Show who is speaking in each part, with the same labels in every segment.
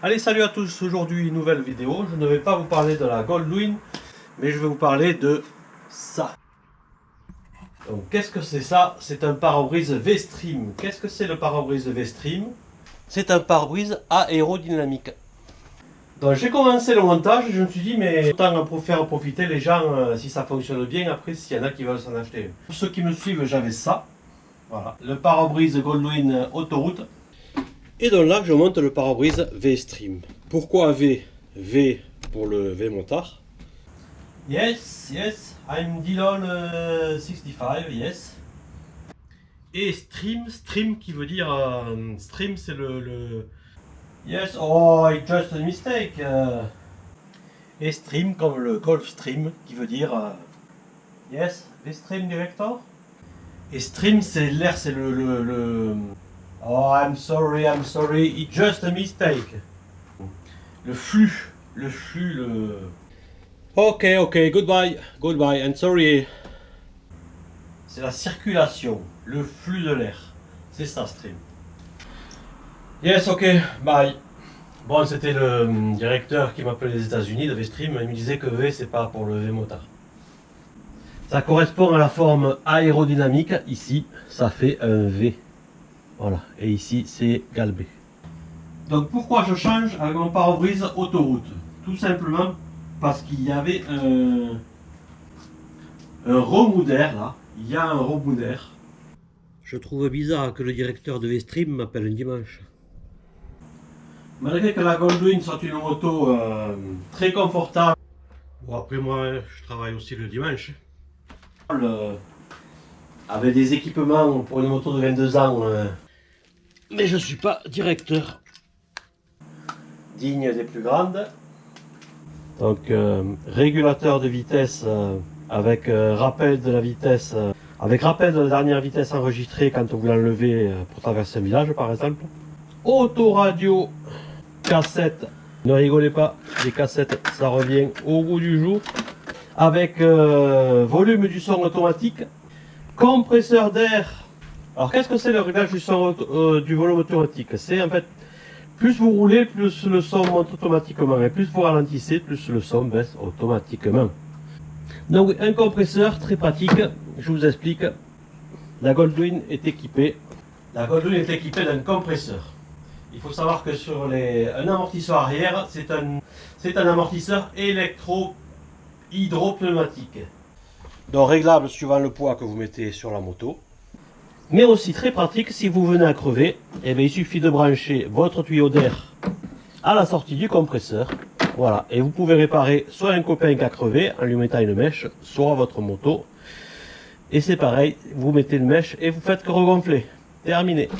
Speaker 1: Allez, salut à tous, aujourd'hui nouvelle vidéo. Je ne vais pas vous parler de la Goldwyn, mais je vais vous parler de ça. Donc qu'est-ce que c'est ça? C'est un pare-brise V-Stream. Qu'est-ce que c'est le pare-brise V-Stream? C'est un pare-brise aérodynamique. Donc j'ai commencé le montage, je me suis dit mais autant pour faire profiter les gens si ça fonctionne bien après s'il y en a qui veulent s'en acheter. Pour ceux qui me suivent, j'avais ça. Voilà, le pare-brise Goldwyn autoroute. Et donc là, je monte le pare-brise V-Stream. Pourquoi V? V pour le V-motard. Yes, I'm Dillon 65, yes. Et stream qui veut dire... stream c'est le... Yes, oh, it's just a mistake. Et stream comme le Gulfstream qui veut dire... yes, V-Stream director. Et stream c'est l'air, c'est le... Oh, I'm sorry, it's just a mistake. Le flux. Ok, goodbye, I'm sorry. C'est la circulation, le flux de l'air. C'est ça, stream. Yes, ok, bye. Bon, c'était le directeur qui m'appelait des États-Unis de V-Stream. Il me disait que V, c'est pas pour le V-motard. Ça correspond à la forme aérodynamique. Ici, ça fait un V. Voilà, et ici c'est galbé. Donc pourquoi je change avec mon pare-brise autoroute? Tout simplement parce qu'il y avait un remous d'air là. Il y a un remous d'air. Je trouve bizarre que le directeur de V-Stream m'appelle un dimanche. Malgré que la Goldwyn soit une moto très confortable. Bon, après moi je travaille aussi le dimanche. Avec des équipements pour une moto de 22 ans. Mais je ne suis pas directeur. Digne des plus grandes. Donc régulateur de vitesse avec rappel de la vitesse, avec rappel de la dernière vitesse enregistrée quand vous l'enlevez pour traverser un village par exemple. Autoradio, cassette, ne rigolez pas, les cassettes ça revient au goût du jour. Avec volume du son automatique, compresseur d'air. Alors qu'est-ce que c'est le réglage du son du volume automatique? C'est en fait, plus vous roulez, plus le son monte automatiquement. Et plus vous ralentissez, plus le son baisse automatiquement. Donc un compresseur très pratique, je vous explique. La Goldwyn est équipée. La Goldwyn est équipée d'un compresseur. Il faut savoir que sur un amortisseur arrière, c'est un amortisseur hydropneumatique. Donc réglable suivant le poids que vous mettez sur la moto. Mais aussi très pratique si vous venez à crever, eh bien, il suffit de brancher votre tuyau d'air à la sortie du compresseur. Voilà, et vous pouvez réparer soit un copain qui a crevé en lui mettant une mèche, soit votre moto. Et c'est pareil, vous mettez une mèche et vous faites que regonfler. Terminé.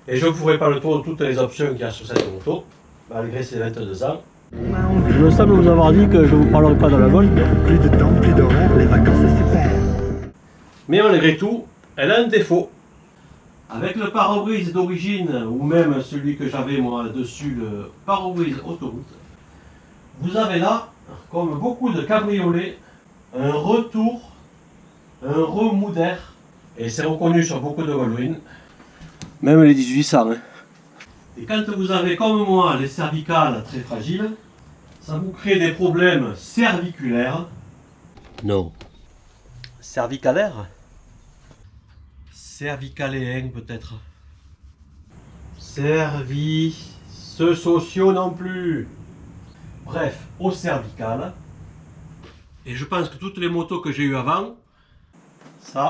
Speaker 1: Et je ne ferai pas le tour de toutes les options qu'il y a sur cette moto, malgré ses 22 ans. Je me semble vous avoir dit que je ne vous parlerai pas de la Gold.
Speaker 2: Plus de temps, plus d'horaire, les vacances c'est super.
Speaker 1: Mais malgré tout, elle a un défaut. Avec le pare-brise d'origine, ou même celui que j'avais moi dessus, le pare-brise autoroute, vous avez là, comme beaucoup de cabriolets, un retour, un remous d'air, et c'est reconnu sur beaucoup de Goldwyn, même les 1800. Hein. Et quand vous avez comme moi les cervicales très fragiles, ça vous crée des problèmes cerviculaires. Non. Cervicalaires? Cervicaléen peut-être. Ce sociaux non plus. Bref, au cervical. Et je pense que toutes les motos que j'ai eues avant, ça,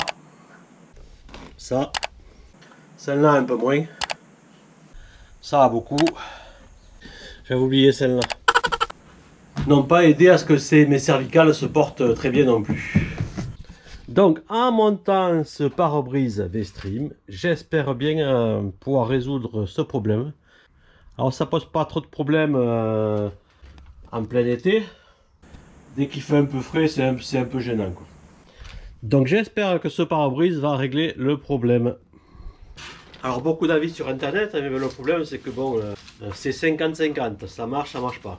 Speaker 1: celle-là un peu moins, ça a beaucoup, j'avais oublié celle-là, n'ont pas aidé à ce que mes cervicales se portent très bien non plus. Donc en montant ce pare-brise V-Stream, j'espère bien pouvoir résoudre ce problème. Alors ça pose pas trop de problèmes en plein été. Dès qu'il fait un peu frais, c'est un peu gênant, quoi. Donc j'espère que ce pare-brise va régler le problème. Alors beaucoup d'avis sur internet, mais le problème c'est que bon, c'est 50-50, ça marche pas.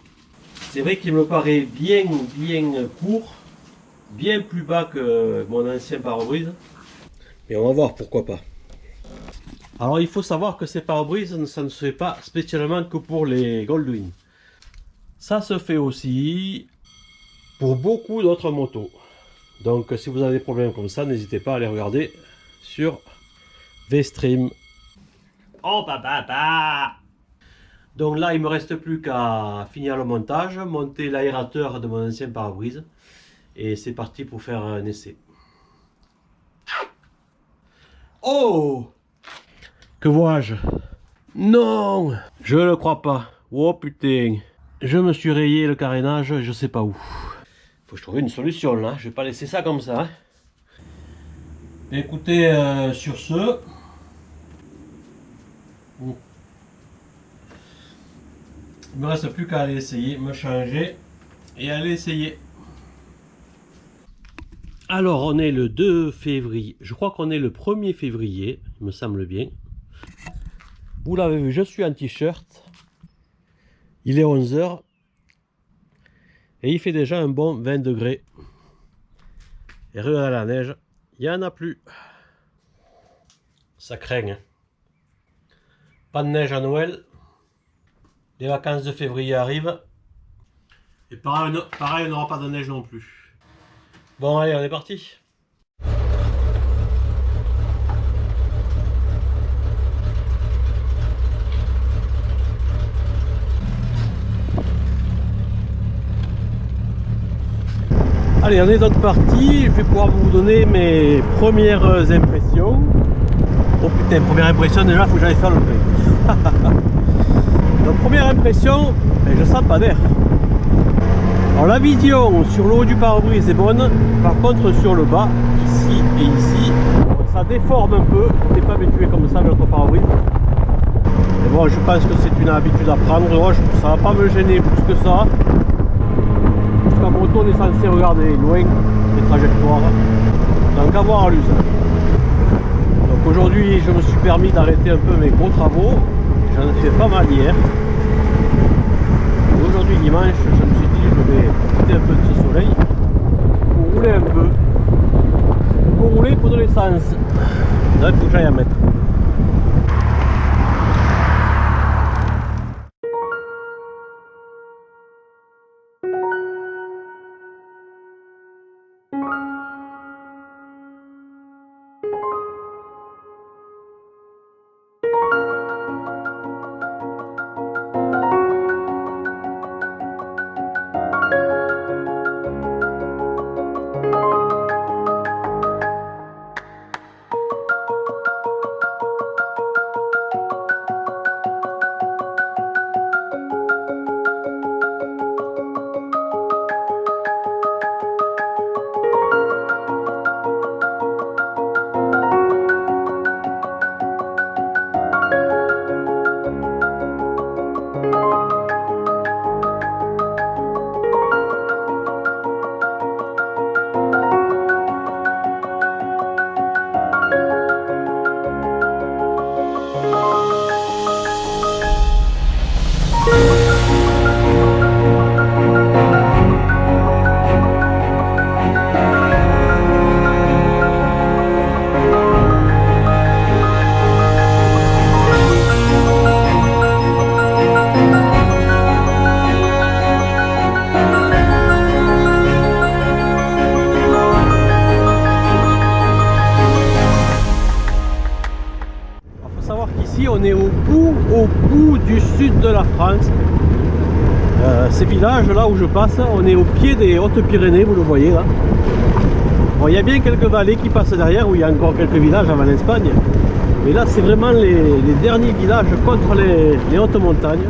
Speaker 1: C'est vrai qu'il me paraît bien court, bien plus bas que mon ancien pare-brise. Mais on va voir pourquoi pas. Alors il faut savoir que ces pare-brises, ça ne se fait pas spécialement que pour les Goldwing. Ça se fait aussi pour beaucoup d'autres motos. Donc si vous avez des problèmes comme ça, n'hésitez pas à aller regarder sur V-Stream. Oh papa. Donc là il me reste plus qu'à finir le montage, monter l'aérateur de mon ancien pare-brise. Et c'est parti pour faire un essai. Oh! Que vois-je? Non! Je le crois pas. Oh putain! Je me suis rayé le carénage, je sais pas où. Faut que je trouve une solution là, je vais pas laisser ça comme ça. Hein. Écoutez, sur ce... Il me reste plus qu'à aller essayer, me changer et aller essayer. Alors on est le 2 février, je crois qu'on est le 1er février, il me semble bien. Vous l'avez vu, je suis en t-shirt. Il est 11 h. Et il fait déjà un bon 20 degrés. Et regardez la neige, il n'y en a plus. Ça craint. Hein. Pas de neige à Noël. Les vacances de février arrivent. Et pareil, on n'aura pas de neige non plus. Bon allez, on est parti. Allez, on est donc parti. Je vais pouvoir vous donner mes premières impressions. Oh putain, première impression déjà, il faut que j'aille faire le plein. Donc première impression, ben, je sens pas d'air. Alors la vision sur le haut du pare-brise est bonne, par contre sur le bas, ici et ici, ça déforme un peu. Je n'ai pas habitué comme ça avec notre pare-brise. Mais bon, je pense que c'est une habitude à prendre. Ça va pas me gêner plus que ça. Puisqu'en moto on est censé regarder loin les trajectoires. Donc à voir à l'usage. Donc aujourd'hui je me suis permis d'arrêter un peu mes gros travaux. J'en ai fait pas mal hier. Aujourd'hui dimanche, je me suis dit je vais profiter un peu de ce soleil pour rouler un peu. Pour rouler pour de l'essence. Là il faut que j'aille en mettre. On est au bout du sud de la France. Ces villages là où je passe, on est au pied des Hautes-Pyrénées, vous le voyez là. Bon, il y a bien quelques vallées qui passent derrière où il y a encore quelques villages avant l'Espagne. Mais là c'est vraiment les derniers villages contre les hautes montagnes.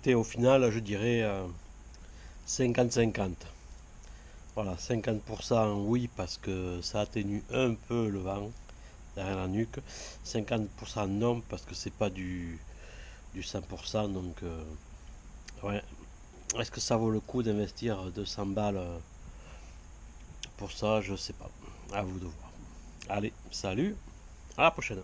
Speaker 1: Écoutez, au final, je dirais 50-50. Voilà, 50% oui, parce que ça atténue un peu le vent derrière la nuque. 50% non, parce que c'est pas du 100%. Donc, ouais. Est-ce que ça vaut le coup d'investir 200 balles pour ça? Je sais pas. À vous de voir. Allez, salut, à la prochaine.